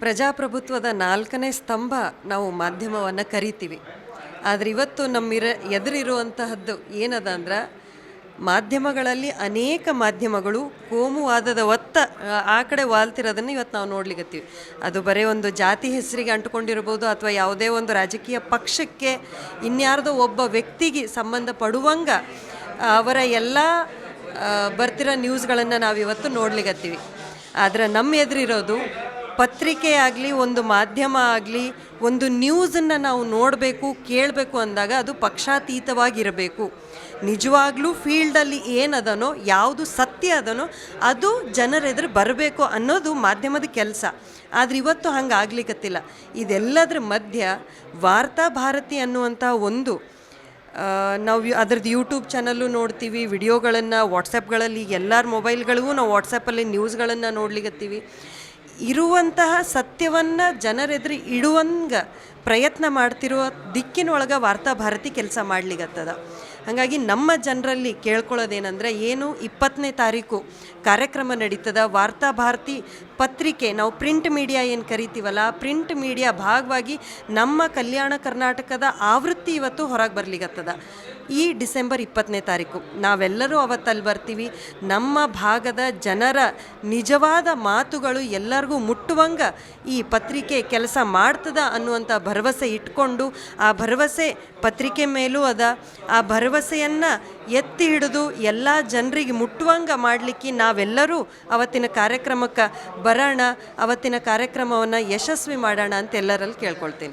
ಪ್ರಜಾಪ್ರಭುತ್ವದ 4ನೇ ಸ್ತಂಭ ನಾವು ಮಾಧ್ಯಮವನ್ನು ಕರಿತೀವಿ. ಆದರೆ ಇವತ್ತು ಎದುರಿರುವಂತಹದ್ದು ಏನದ ಅಂದ್ರೆ, ಮಾಧ್ಯಮಗಳಲ್ಲಿ ಅನೇಕ ಮಾಧ್ಯಮಗಳು ಕೋಮುವಾದದ ಆ ಕಡೆ ವಾಲ್ತಿರೋದನ್ನು ಇವತ್ತು ನಾವು ನೋಡ್ಲಿಕತ್ತೀವಿ. ಅದು ಬರೀ ಒಂದು ಜಾತಿ ಹೆಸರಿಗೆ ಅಂಟುಕೊಂಡಿರ್ಬೋದು, ಅಥವಾ ಯಾವುದೇ ಒಂದು ರಾಜಕೀಯ ಪಕ್ಷಕ್ಕೆ, ಇನ್ಯಾರ್ದೋ ಒಬ್ಬ ವ್ಯಕ್ತಿಗೆ ಸಂಬಂಧಪಡುವಂಗ ಅವರ ಎಲ್ಲ ಬರ್ತಿರೋ ನ್ಯೂಸ್ಗಳನ್ನು ನಾವಿವತ್ತು ನೋಡ್ಲಿಕತ್ತೀವಿ. ಆದರೆ ನಮ್ಮ ಎದುರಿರೋದು ಪತ್ರಿಕೆ ಆಗಲಿ, ಒಂದು ಮಾಧ್ಯಮ ಆಗಲಿ, ಒಂದು ನ್ಯೂಸನ್ನು ನಾವು ನೋಡಬೇಕು, ಕೇಳಬೇಕು ಅಂದಾಗ ಅದು ಪಕ್ಷಾತೀತವಾಗಿರಬೇಕು. ನಿಜವಾಗ್ಲೂ ಫೀಲ್ಡಲ್ಲಿ ಏನದನೋ, ಯಾವುದು ಸತ್ಯ ಅದನೋ ಅದು ಜನರೆದುರು ಬರಬೇಕು ಅನ್ನೋದು ಮಾಧ್ಯಮದ ಕೆಲಸ. ಆದರೆ ಇವತ್ತು ಹಂಗೆ ಆಗ್ಲಿಕ್ಕತ್ತಿಲ್ಲ. ಇದೆಲ್ಲದರ ಮಧ್ಯ ವಾರ್ತಾ ಭಾರತಿ ಅನ್ನುವಂಥ ಒಂದು ನಾವು ಅದ್ರದ್ದು ಯೂಟ್ಯೂಬ್ ಚಾನಲ್ಲು ನೋಡ್ತೀವಿ, ವಿಡಿಯೋಗಳನ್ನು ವಾಟ್ಸಪ್ಗಳಲ್ಲಿ ಎಲ್ಲರ ಮೊಬೈಲ್ಗಳಿಗೂ ನಾವು ವಾಟ್ಸಪ್ಪಲ್ಲಿ ನ್ಯೂಸ್ಗಳನ್ನು ನೋಡ್ಲಿಕ್ಕತ್ತೀವಿ. ಇರುವಂತಹ ಸತ್ಯವನ್ನು ಜನರೆದುರು ಇಡುವಂಗೆ ಪ್ರಯತ್ನ ಮಾಡ್ತಿರುವ ದಿಕ್ಕಿನೊಳಗೆ ವಾರ್ತಾ ಭಾರತಿ ಕೆಲಸ ಮಾಡ್ಲಿಕ್ಕತ್ತದ. ಹಾಗಾಗಿ ನಮ್ಮ ಜನರಲ್ಲಿ ಕೇಳ್ಕೊಳ್ಳೋದೇನೆಂದರೆ, ಏನು 20ನೇ ತಾರೀಕು ಕಾರ್ಯಕ್ರಮ ನಡೀತದ ವಾರ್ತಾ ಭಾರತಿ ಪತ್ರಿಕೆ, ನಾವು ಪ್ರಿಂಟ್ ಮೀಡಿಯಾ ಏನು ಕರಿತೀವಲ್ಲ, ಪ್ರಿಂಟ್ ಮೀಡಿಯಾ ಭಾಗವಾಗಿ ನಮ್ಮ ಕಲ್ಯಾಣ ಕರ್ನಾಟಕದ ಆವೃತ್ತಿ ಇವತ್ತು ಹೊರಗೆ ಬರ್ಲಿಕ್ಕತ್ತದ. ಈ ಡಿಸೆಂಬರ್ 20ನೇ ತಾರೀಕು ನಾವೆಲ್ಲರೂ ಅವತ್ತಲ್ಲಿ ಬರ್ತೀವಿ. ನಮ್ಮ ಭಾಗದ ಜನರ ನಿಜವಾದ ಮಾತುಗಳು ಎಲ್ಲರಿಗೂ ಮುಟ್ಟುವಂಗೆ ಈ ಪತ್ರಿಕೆ ಕೆಲಸ ಮಾಡ್ತದ ಅನ್ನುವಂಥ ಭರವಸೆ ಇಟ್ಕೊಂಡು, ಆ ಭರವಸೆ ಪತ್ರಿಕೆ ಮೇಲೂ ಅದ. ಆ ಭರವಸೆಯನ್ನು ಎತ್ತಿ ಹಿಡಿದು ಎಲ್ಲ ಜನರಿಗೆ ಮುಟ್ಟುವಂಗೆ ಮಾಡಲಿಕ್ಕೆ ನಾವೆಲ್ಲರೂ ಅವತ್ತಿನ ಕಾರ್ಯಕ್ರಮಕ್ಕೆ ಬರೋಣ, ಅವತ್ತಿನ ಕಾರ್ಯಕ್ರಮವನ್ನು ಯಶಸ್ವಿ ಮಾಡೋಣ ಅಂತ ಎಲ್ಲರಲ್ಲಿ ಕೇಳ್ಕೊಳ್ತೀನಿ.